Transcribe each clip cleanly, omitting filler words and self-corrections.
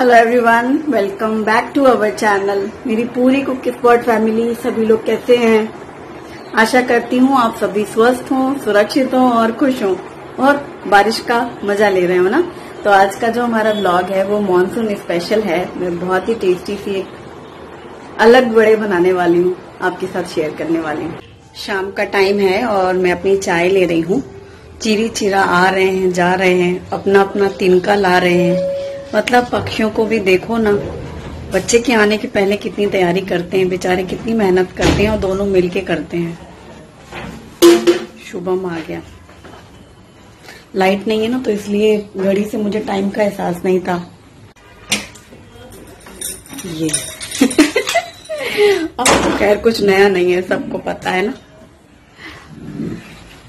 Hello everyone, welcome back to our channel. मेरी पूरी cook spot family, सभी लोग कैसे हैं? आशा करती हूँ आप सभी स्वस्थ हों, सुरक्षित हों और खुश हों और बारिश का मजा ले रहे हो ना। तो आज का जो हमारा ब्लॉग है वो मॉनसून स्पेशल है। मैं बहुत ही टेस्टी सी अलग बड़े बनाने वाली हूँ, आपके साथ शेयर करने वाली हूँ। शाम का टाइम है और मैं अपनी चाय ले रही हूँ। चिरी चिरा आ रहे हैं, जा रहे हैं, अपना अपना तिनका ला रहे हैं। मतलब पक्षियों को भी देखो ना, बच्चे के आने के पहले कितनी तैयारी करते हैं, बेचारे कितनी मेहनत करते हैं और दोनों मिलके करते हैं। शुभम आ गया। लाइट नहीं है ना, तो इसलिए घड़ी से मुझे टाइम का एहसास नहीं था। ये अब तो खैर कुछ नया नहीं है, सबको पता है ना।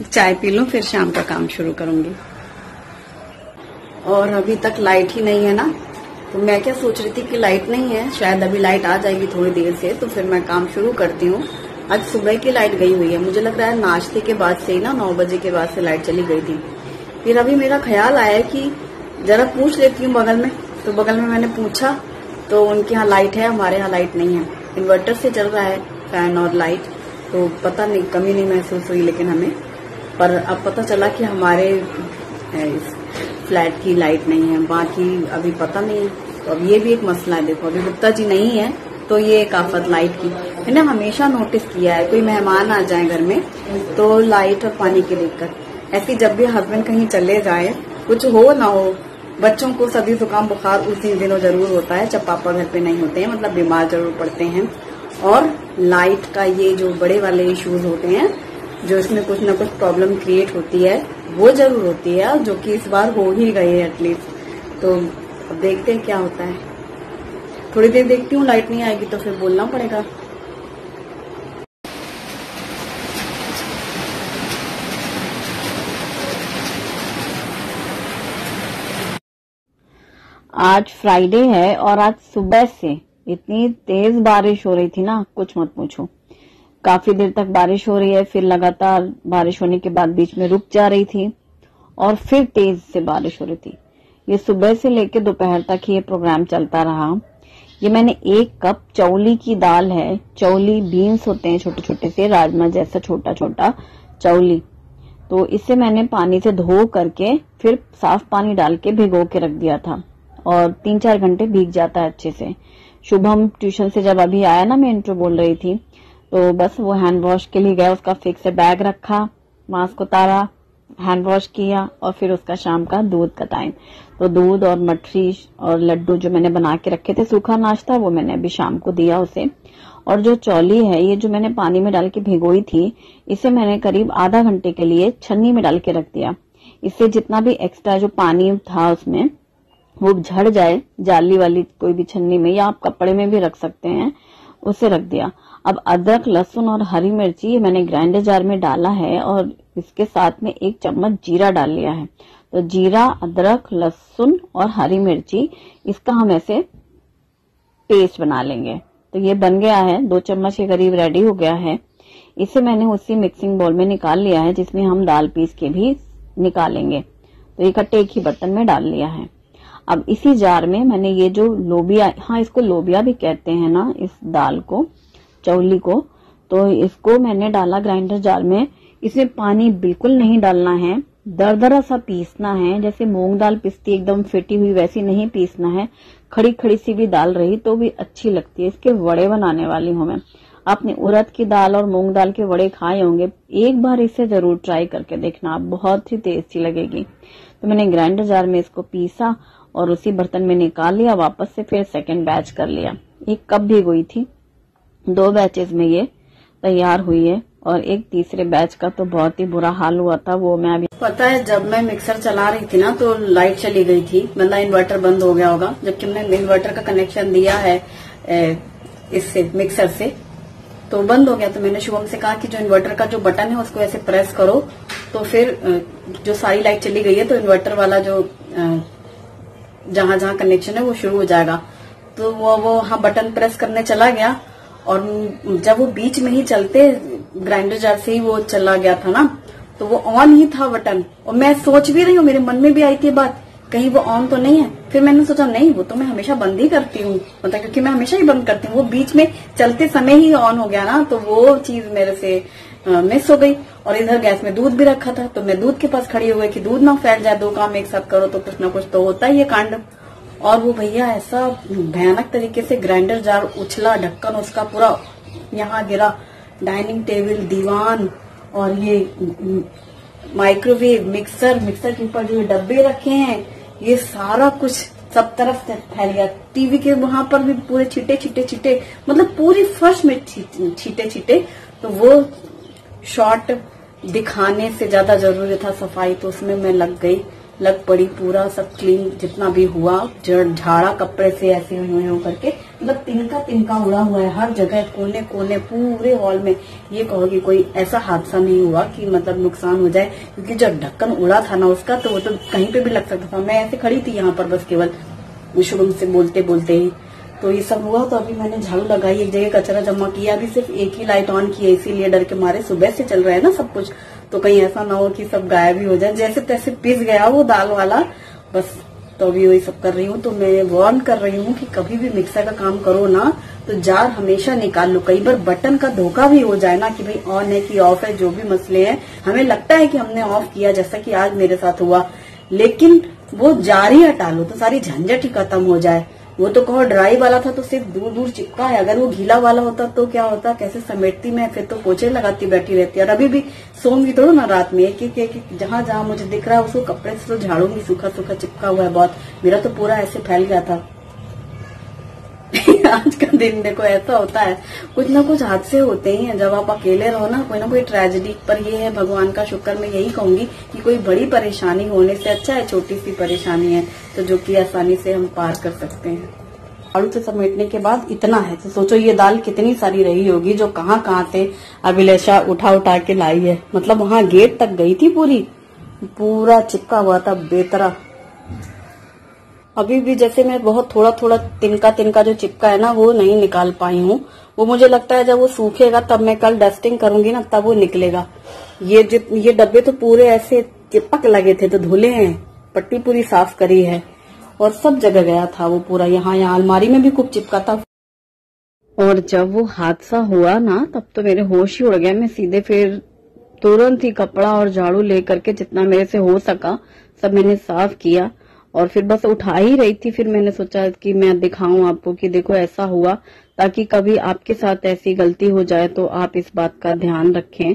चाय पी लूं, फिर शाम का काम शुरू करूंगी। और अभी तक लाइट ही नहीं है ना, तो मैं क्या सोच रही थी कि लाइट नहीं है, शायद अभी लाइट आ जाएगी थोड़ी देर से, तो फिर मैं काम शुरू करती हूँ। आज सुबह की लाइट गई हुई है, मुझे लग रहा है नाश्ते के बाद से ही ना, 9 बजे के बाद से लाइट चली गई थी। फिर अभी मेरा ख्याल आया कि जरा पूछ लेती हूँ बगल में, तो बगल में मैंने पूछा तो उनके यहाँ लाइट है, हमारे यहाँ लाइट नहीं है। इन्वर्टर से चल रहा है फैन और लाइट, तो पता नहीं कमी नहीं महसूस हुई लेकिन हमें। पर अब पता चला कि हमारे फ्लैट की लाइट नहीं है, बाकी अभी पता नहीं। तो अब ये भी एक मसला है। देखो अभी गुप्ता जी नहीं है तो ये एक आफत लाइट की। मैंने हमेशा नोटिस किया है, कोई मेहमान आ जाए घर में तो लाइट और पानी की दिक्कत ऐसी। जब भी हस्बैंड कहीं चले जाए, कुछ हो ना हो, बच्चों को सर्दी जुकाम बुखार उसी दिनों जरूर होता है जब पापा घर पे नहीं होते हैं, मतलब बीमार जरूर पड़ते हैं। और लाइट का ये जो बड़े वाले इश्यूज होते हैं, जो इसमें कुछ न कुछ प्रॉब्लम क्रिएट होती है, वो जरूर होती है, जो कि इस बार हो ही गई है एटलीस्ट। तो अब देखते हैं क्या होता है। थोड़ी देर देखती हूँ, लाइट नहीं आएगी तो फिर बोलना पड़ेगा। आज फ्राइडे है और आज सुबह से इतनी तेज बारिश हो रही थी ना, कुछ मत पूछो। काफी देर तक बारिश हो रही है, फिर लगातार बारिश होने के बाद बीच में रुक जा रही थी और फिर तेज से बारिश हो रही थी। ये सुबह से लेकर दोपहर तक ही ये प्रोग्राम चलता रहा। ये मैंने 1 कप चौली की दाल है, चौली बीन्स होते हैं छोटे छोटे से, राजमा जैसा छोटा छोटा चौली, तो इसे मैंने पानी से धो करके फिर साफ पानी डाल के भिगो के रख दिया था और 3-4 घंटे भीग जाता है अच्छे से। शुभम ट्यूशन से जब अभी आया ना, मैं इंट्रो बोल रही थी, तो बस वो हैंड वॉश के लिए गया, उसका फिक्स से बैग रखा, मास्क उतारा, हैंड वॉश किया और फिर उसका शाम का दूध का टाइम। तो दूध और मठरी और लड्डू जो मैंने बना के रखे थे, सूखा नाश्ता, वो मैंने अभी शाम को दिया उसे। और जो चौली है, ये जो मैंने पानी में डाल के भिगोई थी, इसे मैंने करीब आधा घंटे के लिए छन्नी में डाल के रख दिया। इससे जितना भी एक्स्ट्रा जो पानी था उसमें वो झड़ जाए, जाली वाली कोई भी छन्नी में, या आप कपड़े में भी रख सकते हैं, उसे रख दिया। अब अदरक, लहसुन और हरी मिर्ची ये मैंने ग्राइंडर जार में डाला है और इसके साथ में 1 चम्मच जीरा डाल लिया है। तो जीरा, अदरक, लहसुन और हरी मिर्ची, इसका हम ऐसे पेस्ट बना लेंगे। तो ये बन गया है, 2 चम्मच के करीब रेडी हो गया है। इसे मैंने उसी मिक्सिंग बाउल में निकाल लिया है जिसमें हम दाल पीस के भी निकालेंगे। तो इकट्ठे एक ही बर्तन में डाल लिया है। अब इसी जार में मैंने ये जो लोबिया, हाँ इसको लोबिया भी कहते हैं ना, इस दाल को, चौली को, तो इसको मैंने डाला ग्राइंडर जार में। इसमें पानी बिल्कुल नहीं डालना है, दरदरा सा पीसना है, जैसे मूंग दाल पिसती एकदम फेटी हुई वैसी नहीं पीसना है। खड़ी खड़ी सी भी दाल रही तो भी अच्छी लगती है। इसके वड़े बनाने वाली हूँ मैं। आपने उड़द की दाल और मूंग दाल के वड़े खाए होंगे, एक बार इसे जरूर ट्राई करके देखना, बहुत ही टेस्टी लगेगी। तो मैंने ग्राइंडर जार में इसको पीसा और उसी बर्तन में निकाल लिया, वापस से फिर सेकंड बैच कर लिया। 1 कप भिगोई थी, 2 बैचेस में ये तैयार हुई है और एक तीसरे बैच का तो बहुत ही बुरा हाल हुआ था, वो मैं अभी। पता है जब मैं मिक्सर चला रही थी ना तो लाइट चली गई थी, मतलब इन्वर्टर बंद हो गया होगा, जबकि हमने इन्वर्टर का कनेक्शन दिया है इससे मिक्सर से, तो बंद हो गया। तो मैंने शुभम से कहा कि जो इन्वर्टर का जो बटन है उसको ऐसे प्रेस करो, तो फिर जो सारी लाइट चली गई है तो इन्वर्टर वाला जो जहां जहां कनेक्शन है वो शुरू हो जाएगा। तो वो हाँ बटन प्रेस करने चला गया और जब वो बीच में ही चलते ग्राइंडर जार से ही वो चला गया था ना, तो वो ऑन ही था बटन। और मैं सोच भी रही हूँ, मेरे मन में भी आई थी बात, कहीं वो ऑन तो नहीं है। फिर मैंने सोचा नहीं, वो तो मैं हमेशा बंद ही करती हूँ, मतलब क्योंकि मैं हमेशा ही बंद करती हूँ। वो बीच में चलते समय ही ऑन हो गया ना, तो वो चीज मेरे से मिस हो गई। और इधर गैस में दूध भी रखा था, तो मैं दूध के पास खड़ी हो गई कि दूध ना फैल जाए, दो काम एक साथ करो तो कुछ ना कुछ तो होता ही है कांड। और वो भैया ऐसा भयानक तरीके से ग्राइंडर जार उछला, ढक्कन उसका पूरा यहाँ गिरा, डाइनिंग टेबल, दीवान और ये माइक्रोवेव, मिक्सर के ऊपर जो डब्बे रखे हैं, ये सारा कुछ सब तरफ से फैल गया। टीवी के वहां पर भी पूरे छींटे, मतलब पूरी फर्श में छींटे। तो वो शॉट दिखाने से ज्यादा जरूरी था सफाई, तो उसमें मैं लग पड़ी, पूरा सब क्लीन जितना भी हुआ, झाड़ा कपड़े से ऐसे यूं करके, मतलब तिनका उड़ा हुआ है हर जगह, कोने पूरे हॉल में। ये कहो कि कोई ऐसा हादसा नहीं हुआ कि मतलब नुकसान हो जाए, क्योंकि जब ढक्कन उड़ा था ना उसका, तो वो तो कहीं पे भी लग सकता था। मैं ऐसे खड़ी थी यहाँ पर बस केवल शुभम से बोलते ही, तो ये सब हुआ। तो अभी मैंने झाड़ू लगाई, एक जगह कचरा जमा किया, अभी सिर्फ एक ही लाइट ऑन की है, इसीलिए डर के मारे, सुबह से चल रहा है ना सब कुछ, तो कहीं ऐसा ना हो कि सब गायब ही हो जाए। जैसे तैसे पिस गया वो दाल वाला बस। तो अभी वही सब कर रही हूँ। तो मैं वार्न कर रही हूँ कि कभी भी मिक्सर का काम करो ना, तो जार हमेशा निकाल लो। कई बार बटन का धोखा भी हो जाए ना कि भाई ऑन है कि ऑफ है, जो भी मसले हैं, हमें लगता है कि हमने ऑफ किया, जैसा कि आज मेरे साथ हुआ, लेकिन वो जार ही हटा लो तो सारी झंझट ही खत्म हो जाए। वो तो कहो ड्राई वाला था तो सिर्फ दूर चिपका है, अगर वो गीला वाला होता तो क्या होता, कैसे समेटती मैं, फिर तो पोछे लगाती बैठी रहती। और अभी भी सोऊंगी तो ना रात में एक जहां जहां मुझे दिख रहा है उसको कपड़े से तो झाड़ूंगी, सूखा चिपका हुआ है बहुत। मेरा तो पूरा ऐसे फैल गया था। आज का दिन देखो ऐसा होता है, कुछ ना कुछ हादसे होते ही हैं। जब आप अकेले रहो ना, कोई ट्रेजेडी, पर ये है भगवान का शुक्र, मैं यही कहूंगी कि कोई बड़ी परेशानी होने से अच्छा है छोटी सी परेशानी है, तो जो कि आसानी से हम पार कर सकते हैं। झाड़ू से समेटने के बाद इतना है, तो सोचो ये दाल कितनी सारी रही होगी, जो कहाँ से अभिलेषा उठा के लाई है। मतलब वहां गेट तक गई थी, पूरा चिपका हुआ था बेतरा। अभी भी जैसे मैं बहुत थोड़ा तिनका जो चिपका है ना, वो नहीं निकाल पाई हूँ। वो मुझे लगता है जब वो सूखेगा, तब मैं कल डस्टिंग करूंगी ना, तब वो निकलेगा। ये डब्बे तो पूरे ऐसे चिपक लगे थे, तो धुले हैं, पट्टी पूरी साफ करी है, और सब जगह गया था वो पूरा। यहाँ अलमारी में भी खूब चिपका था। और जब वो हादसा हुआ ना, तब तो मेरे होश ही उड़ गया। मैं सीधे फिर तुरंत ही कपड़ा और झाड़ू लेकर के जितना मेरे से हो सका सब मैंने साफ किया, और फिर बस उठा ही रही थी। फिर मैंने सोचा कि मैं दिखाऊं आपको कि देखो ऐसा हुआ, ताकि कभी आपके साथ ऐसी गलती हो जाए तो आप इस बात का ध्यान रखें।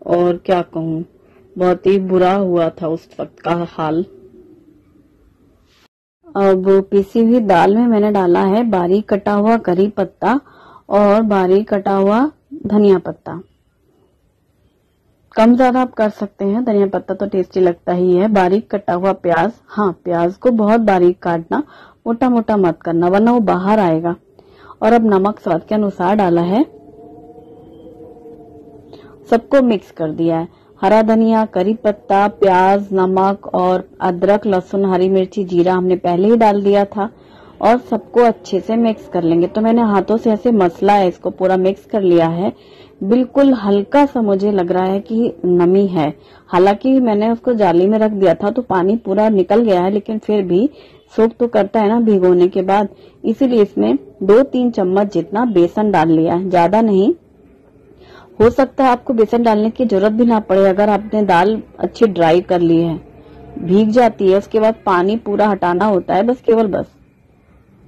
और क्या कहूं, बहुत ही बुरा हुआ था उस वक्त का हाल। अब पीसी हुई दाल में मैंने डाला है बारीक कटा हुआ करी पत्ता और बारीक कटा हुआ धनिया पत्ता। कम ज्यादा आप कर सकते हैं, धनिया पत्ता तो टेस्टी लगता ही है। बारीक कटा हुआ प्याज, हाँ प्याज को बहुत बारीक काटना, मोटा मोटा मत करना वरना वो बाहर आएगा। और अब नमक स्वाद के अनुसार डाला है, सबको मिक्स कर दिया है। हरा धनिया, करी पत्ता, प्याज, नमक और अदरक, लहसुन, हरी मिर्ची, जीरा हमने पहले ही डाल दिया था, और सबको अच्छे से मिक्स कर लेंगे। तो मैंने हाथों से ऐसे मसला है, इसको पूरा मिक्स कर लिया है। बिल्कुल हल्का सा मुझे लग रहा है कि नमी है, हालांकि मैंने उसको जाली में रख दिया था तो पानी पूरा निकल गया है, लेकिन फिर भी सोख तो करता है ना भिगोने के बाद, इसीलिए इसमें 2-3 चम्मच जितना बेसन डाल लिया है, ज्यादा नहीं। हो सकता है आपको बेसन डालने की जरूरत भी ना पड़े, अगर आपने दाल अच्छी ड्राई कर ली है, भीग जाती है, उसके बाद पानी पूरा हटाना होता है बस।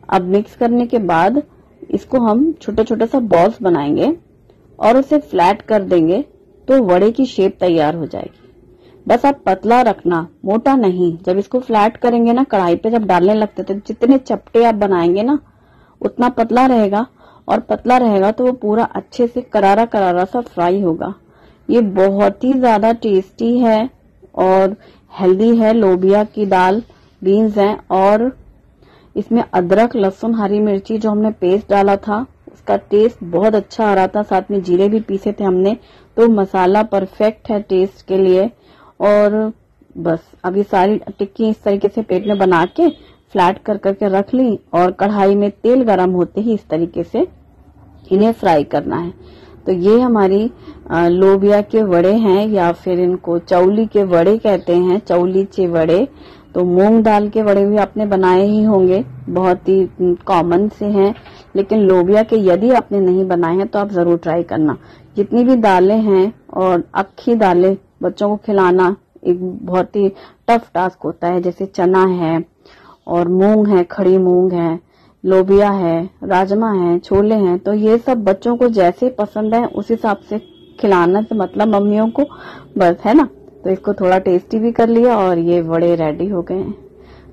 अब मिक्स करने के बाद इसको हम छोटे छोटे सा बॉल्स बनाएंगे और उसे फ्लैट कर देंगे, तो वड़े की शेप तैयार हो जाएगी। बस आप पतला रखना, मोटा नहीं। जब इसको फ्लैट करेंगे ना, कढ़ाई पे जब डालने लगते तो जितने चपटे आप बनाएंगे ना, उतना पतला रहेगा, और पतला रहेगा तो वो पूरा अच्छे से करारा सा फ्राई होगा। ये बहुत ही ज्यादा टेस्टी है और हेल्दी है। लोबिया की दाल, बीन्स हैं, और इसमें अदरक, लहसुन, हरी मिर्ची जो हमने पेस्ट डाला था, उसका टेस्ट बहुत अच्छा आ रहा था। साथ में जीरे भी पीसे थे हमने, तो मसाला परफेक्ट है टेस्ट के लिए। और बस अब ये सारी टिक्की इस तरीके से प्लेट में बना के फ्लैट कर करके रख ली, और कढ़ाई में तेल गरम होते ही इस तरीके से इन्हें फ्राई करना है। तो ये हमारी लोबिया के वड़े हैं, या फिर इनको चौली के वड़े कहते हैं, चौली चे वड़े। तो मूंग दाल के वड़े भी आपने बनाए ही होंगे, बहुत ही कॉमन से हैं। लेकिन लोबिया के यदि आपने नहीं बनाए हैं तो आप जरूर ट्राई करना। जितनी भी दालें हैं और अक्खी दालें बच्चों को खिलाना एक बहुत ही टफ टास्क होता है। जैसे चना है और मूंग है, खड़ी मूंग है, लोबिया है, राजमा है, छोले हैं, तो ये सब बच्चों को जैसे पसंद है उस हिसाब से खिलाना से मतलब मम्मियों को बस, है ना। तो इसको थोड़ा टेस्टी भी कर लिया और ये वड़े रेडी हो गए हैं।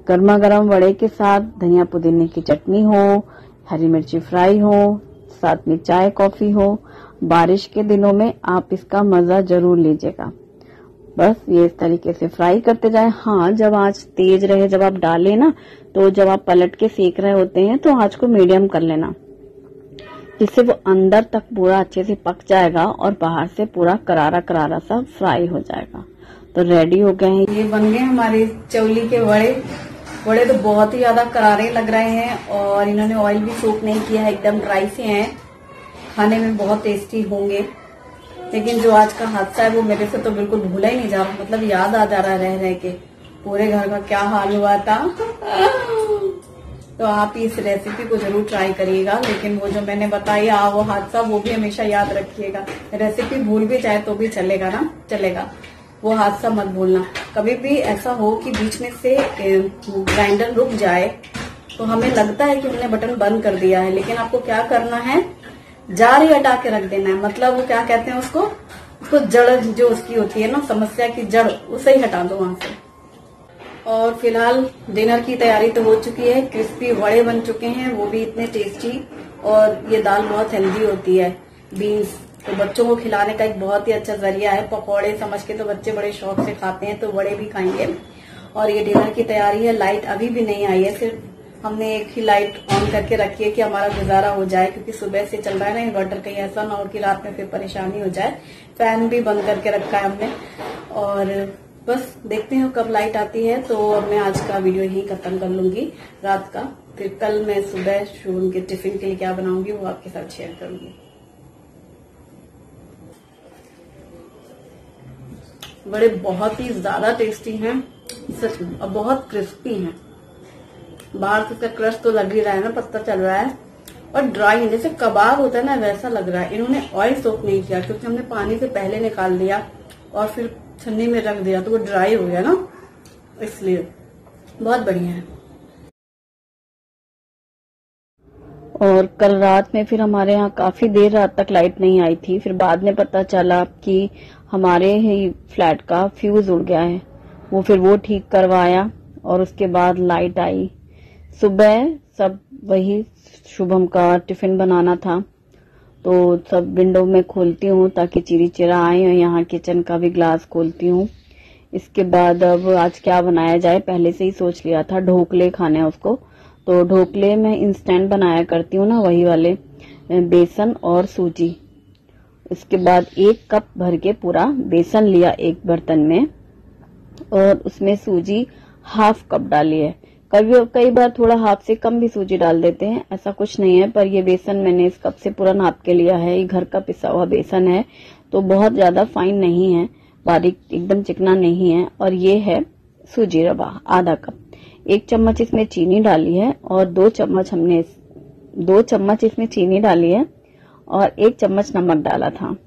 गर्मा गर्म वड़े के साथ धनिया पुदीने की चटनी हो, हरी मिर्ची फ्राई हो, साथ में चाय कॉफी हो, बारिश के दिनों में आप इसका मजा जरूर लीजिएगा। बस ये इस तरीके से फ्राई करते जाए। हाँ, जब आंच तेज रहे, जब आप डालें ना, तो जब आप पलट के सेक रहे होते हैं तो आंच को मीडियम कर लेना, जिससे वो अंदर तक पूरा अच्छे से पक जाएगा और बाहर से पूरा करारा करारा सा फ्राई हो जाएगा। तो रेडी हो गए हैं, ये बन गए हमारे चौली के वड़े। वड़े तो बहुत ही ज्यादा करारे लग रहे हैं और इन्होंने ऑयल भी सोक नहीं किया है, एकदम ड्राई से हैं। खाने में बहुत टेस्टी होंगे। लेकिन जो आज का हादसा है वो मेरे से तो बिल्कुल भूला ही नहीं जा रहा, मतलब याद आ जा रहा है रह के पूरे घर का क्या हाल हुआ था। तो आप इस रेसिपी को जरूर ट्राई करिएगा। लेकिन वो जो मैंने बताया वो हादसा वो भी हमेशा याद रखिएगा। रेसिपी भूल भी जाए तो भी चलेगा ना, चलेगा, वो हादसा मत भूलना। कभी भी ऐसा हो कि बीच में से ग्राइंडर रुक जाए तो हमें लगता है कि हमने बटन बंद कर दिया है, लेकिन आपको क्या करना है, जार ही हटा के रख देना है। मतलब वो क्या कहते हैं उसको जड़ जो उसकी होती है ना, समस्या की जड़, उसे ही हटा दो वहां से। और फिलहाल डिनर की तैयारी तो हो चुकी है। क्रिस्पी वड़े बन चुके हैं, वो भी इतने टेस्टी। और ये दाल बहुत हेल्दी होती है, बीन्स, तो बच्चों को खिलाने का एक बहुत ही अच्छा जरिया है। पकौड़े समझ के तो बच्चे बड़े शौक से खाते हैं, तो वड़े भी खाएंगे। और ये डिनर की तैयारी है। लाइट अभी भी नहीं आई है, सिर्फ हमने एक ही लाइट ऑन करके रखी है कि हमारा गुजारा हो जाए, क्योंकि सुबह से चल रहा है ना इन्वर्टर, कहीं ऐसा ना हो कि रात में फिर परेशानी हो जाए। फैन भी बंद करके रखा है हमने। और बस देखते हैं कब लाइट आती है। तो अब मैं आज का वीडियो यही खत्म कर लूंगी रात का। फिर कल मैं सुबह शुभम के टिफिन के लिए क्या बनाऊंगी वो आपके साथ शेयर करूंगी। बड़े बहुत ही ज्यादा टेस्टी हैं सच में, और बहुत क्रिस्पी हैं। बाहर से इसका क्रस्ट तो लग ही रहा है ना, पता चल रहा है। और ड्राई है, जैसे कबाब होता है ना वैसा लग रहा है। इन्होंने ऑयल सोक नहीं किया, क्योंकि हमने पानी से पहले निकाल दिया और फिर छन्नी में रख दिया तो वो ड्राई हो गया ना, इसलिए बहुत बढ़िया है। और कल रात में फिर हमारे यहाँ काफी देर रात तक लाइट नहीं आई थी। फिर बाद में पता चला कि हमारे ही फ्लैट का फ्यूज उड़ गया है। वो ठीक करवाया और उसके बाद लाइट आई। सुबह सब वही शुभम का टिफिन बनाना था, तो सब विंडो में खोलती हूँ ताकि चिरी चिरा आए, और यहाँ किचन का भी ग्लास खोलती हूँ। इसके बाद अब आज क्या बनाया जाए, पहले से ही सोच लिया था, ढोकले खाने हैं उसको। तो ढोकले में इंस्टेंट बनाया करती हूँ ना, वही वाले, बेसन और सूजी। इसके बाद 1 कप भर के पूरा बेसन लिया एक बर्तन में, और उसमें सूजी ½ कप डाली है। कई बार थोड़ा हाथ से कम भी सूजी डाल देते हैं, ऐसा कुछ नहीं है। पर ये बेसन मैंने इस कप से पूरा नाप के लिया है। ये घर का पिसा हुआ बेसन है, तो बहुत ज्यादा फाइन नहीं है, बारीक एकदम चिकना नहीं है। और ये है सूजी रवा ½ कप। 1 चम्मच इसमें चीनी डाली है, और 2 चम्मच इसमें चीनी डाली है, और 1 चम्मच नमक डाला था।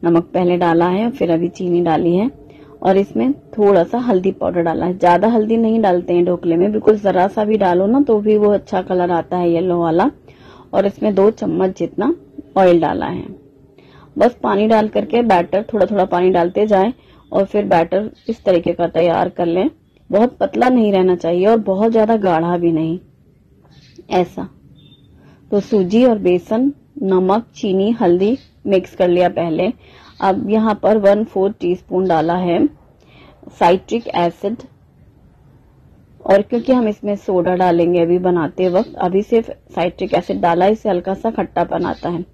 नमक पहले डाला है, फिर अभी चीनी डाली है, और इसमें थोड़ा सा हल्दी पाउडर डाला है। ज्यादा हल्दी नहीं डालते हैं ढोकले में, बिल्कुल जरा सा भी डालो ना तो भी वो अच्छा कलर आता है, येलो वाला। और इसमें 2 चम्मच जितना ऑयल डाला है। बस पानी डाल करके बैटर थोड़ा थोड़ा पानी डालते जाएं, और फिर बैटर इस तरीके का तैयार कर लें। बहुत पतला नहीं रहना चाहिए और बहुत ज्यादा गाढ़ा भी नहीं, ऐसा। तो सूजी और बेसन, नमक, चीनी, हल्दी मिक्स कर लिया पहले। अब यहाँ पर 1/4 टीस्पून डाला है साइट्रिक एसिड, और क्योंकि हम इसमें सोडा डालेंगे अभी बनाते वक्त, अभी सिर्फ साइट्रिक एसिड डाला, इससे हल्का सा खट्टापन आता है।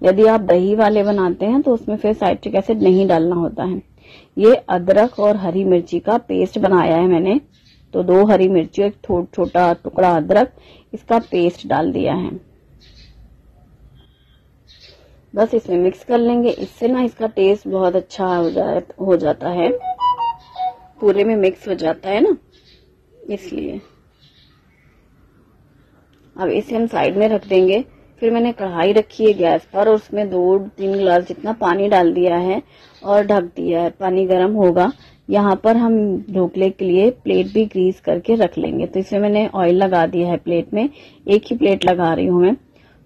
यदि आप दही वाले बनाते हैं तो उसमें फिर साइट्रिक एसिड नहीं डालना होता है। ये अदरक और हरी मिर्ची का पेस्ट बनाया है मैंने, तो 2 हरी मिर्ची, एक छोटा टुकड़ा अदरक, इसका पेस्ट डाल दिया है। बस इसमें मिक्स कर लेंगे। इससे ना इसका टेस्ट बहुत अच्छा हो जाता है, पूरे में मिक्स हो जाता है ना। इसलिए अब इसे हम साइड में रख देंगे। फिर मैंने कढ़ाई रखी है गैस पर और उसमें 2-3 गिलास जितना पानी डाल दिया है और ढक दिया है। पानी गर्म होगा। यहाँ पर हम ढोकले के लिए प्लेट भी ग्रीस करके रख लेंगे। तो इसमें मैंने ऑयल लगा दिया है प्लेट में, एक ही प्लेट लगा रही हूँ मैं।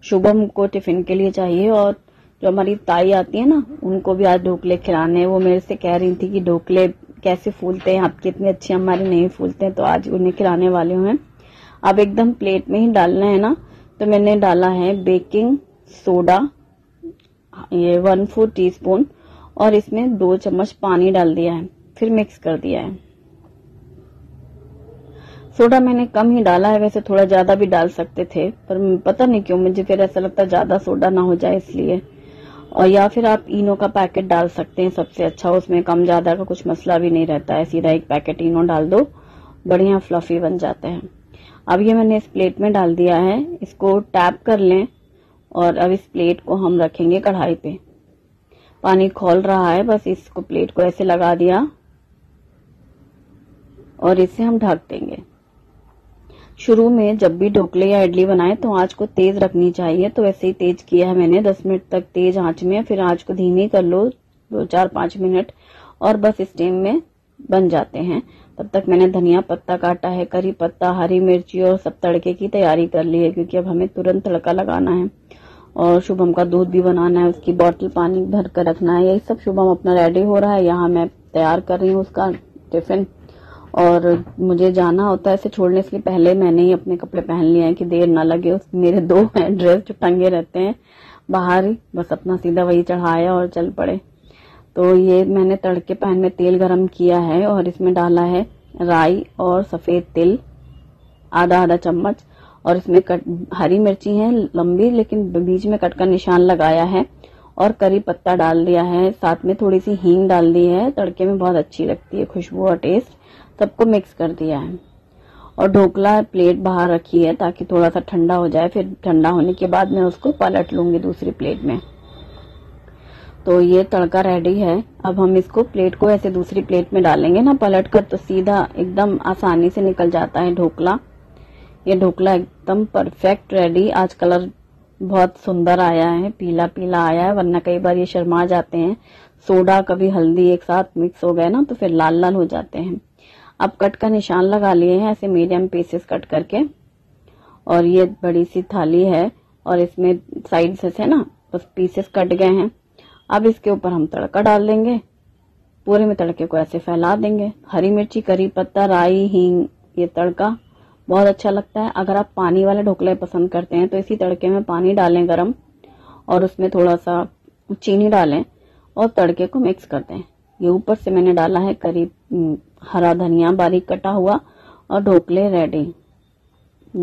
शुभम को टिफिन के लिए चाहिए और जो हमारी ताई आती है ना, उनको भी आज ढोकले खिलाने हैं। वो मेरे से कह रही थी कि ढोकले कैसे फूलते हैं आपके, इतने अच्छे हमारे नहीं फूलते हैं, तो आज उन्हें खिलाने वाले हूँ। अब एकदम प्लेट में ही डालना है ना, तो मैंने डाला है बेकिंग सोडा, ये 1/4 टीस्पून, और इसमें 2 चम्मच पानी डाल दिया है। फिर मिक्स कर दिया है। सोडा मैंने कम ही डाला है, वैसे थोड़ा ज्यादा भी डाल सकते थे, पर पता नहीं क्यों मुझे फिर ऐसा लगता है ज्यादा सोडा ना हो जाए इसलिए। और या फिर आप इनो का पैकेट डाल सकते हैं, सबसे अच्छा, उसमें कम ज्यादा का कुछ मसला भी नहीं रहता है। सीधा एक पैकेट इनो डाल दो, बढ़िया फ्लफी बन जाते हैं। अब ये मैंने इस प्लेट में डाल दिया है, इसको टैप कर लें और अब इस प्लेट को हम रखेंगे कढ़ाई पे। पानी खौल रहा है, बस इसको प्लेट को ऐसे लगा दिया और इसे हम ढक देंगे। शुरू में जब भी ढोकले या इडली बनाए तो आंच को तेज रखनी चाहिए, तो वैसे ही तेज किया है मैंने। 10 मिनट तक तेज आंच में, फिर आंच को धीमी कर लो 2-4-5 मिनट, और बस स्टीम में बन जाते हैं। तब तक मैंने धनिया पत्ता काटा है, करी पत्ता, हरी मिर्ची और सब तड़के की तैयारी कर ली है, क्योंकि अब हमें तुरंत तड़का लगाना है। और शुभम का दूध भी बनाना है, उसकी बोतल पानी भर कर रखना है। यही सब शुभम अपना रेडी हो रहा है। यहाँ मैं तैयार कर रही हूँ उसका टिफिन, और मुझे जाना होता है। इसे छोड़ने से पहले मैंने ही अपने कपड़े पहन लिए हैं कि देर ना लगे। मेरे 2 हैं ड्रेस जो टंगे रहते हैं बाहर ही, बस अपना सीधा वही चढ़ाया और चल पड़े। तो ये मैंने तड़के पैन में तेल गरम किया है और इसमें डाला है राई और सफेद तिल, आधा चम्मच, और इसमें हरी मिर्ची है लंबी, लेकिन बीच में कट का निशान लगाया है, और करी पत्ता डाल दिया है। साथ में थोड़ी सी हींग डाल दी है, तड़के में बहुत अच्छी लगती है खुशबू और टेस्ट। सबको मिक्स कर दिया है और ढोकला प्लेट बाहर रखी है ताकि थोड़ा सा ठंडा हो जाए। फिर ठंडा होने के बाद मैं उसको पलट लूंगी दूसरी प्लेट में। तो ये तड़का रेडी है। अब हम इसको प्लेट को ऐसे दूसरी प्लेट में डालेंगे ना पलट कर, तो सीधा एकदम आसानी से निकल जाता है ढोकला। ये ढोकला एकदम परफेक्ट रेडी। आज कलर बहुत सुंदर आया है, पीला पीला आया है, वरना कई बार ये शर्मा जाते हैं। सोडा कभी हल्दी एक साथ मिक्स हो गए ना तो फिर लाल लाल हो जाते हैं। अब कट का निशान लगा लिए हैं ऐसे मीडियम पीसेस कट करके, और ये बड़ी सी थाली है और इसमें साइड से ना बस पीसेस कट गए हैं। अब इसके ऊपर हम तड़का डाल देंगे, पूरे में तड़के को ऐसे फैला देंगे। हरी मिर्ची, करी पत्ता, राई, हींग, ये तड़का बहुत अच्छा लगता है। अगर आप पानी वाले ढोकले पसंद करते हैं तो इसी तड़के में पानी डालें गरम, और उसमें थोड़ा सा चीनी डालें और तड़के को मिक्स कर दें। ये ऊपर से मैंने डाला है करीब हरा धनिया बारीक कटा हुआ, और ढोकले रेडी।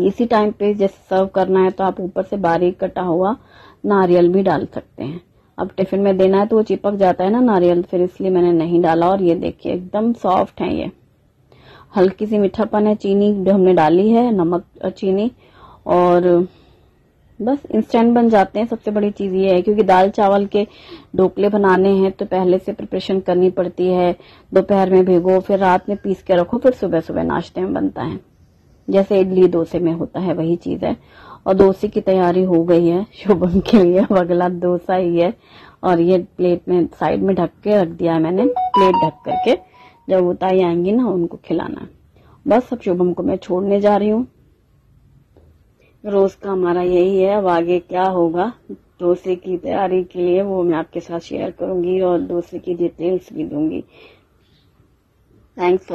इसी टाइम पे जैसे सर्व करना है तो आप ऊपर से बारीक कटा हुआ नारियल भी डाल सकते हैं। अब टिफिन में देना है तो वो चिपक जाता है ना नारियल, फिर इसलिए मैंने नहीं डाला। और ये देखिए एकदम सॉफ्ट है। ये हल्की सी मीठापन है, चीनी जो हमने डाली है, नमक और चीनी, और बस इंस्टेंट बन जाते हैं। सबसे बड़ी चीज ये है क्योंकि दाल चावल के ढोकले बनाने हैं तो पहले से प्रिपरेशन करनी पड़ती है। दोपहर में भिगो, फिर रात में पीस के रखो, फिर सुबह सुबह नाश्ते में बनता है। जैसे इडली डोसे में होता है वही चीज है। और डोसे की तैयारी हो गई है शुभम के लिए। अब अगला डोसा ही है, और ये प्लेट में साइड में ढक के रख दिया है मैंने, प्लेट ढक करके। जब वो ताई आएंगी ना उनको खिलाना है। बस अब शुभम को मैं छोड़ने जा रही हूँ। रोज का हमारा यही है। अब आगे क्या होगा डोसे की तैयारी के लिए वो मैं आपके साथ शेयर करूंगी और डोसे की डिटेल्स भी दूंगी। Thanks for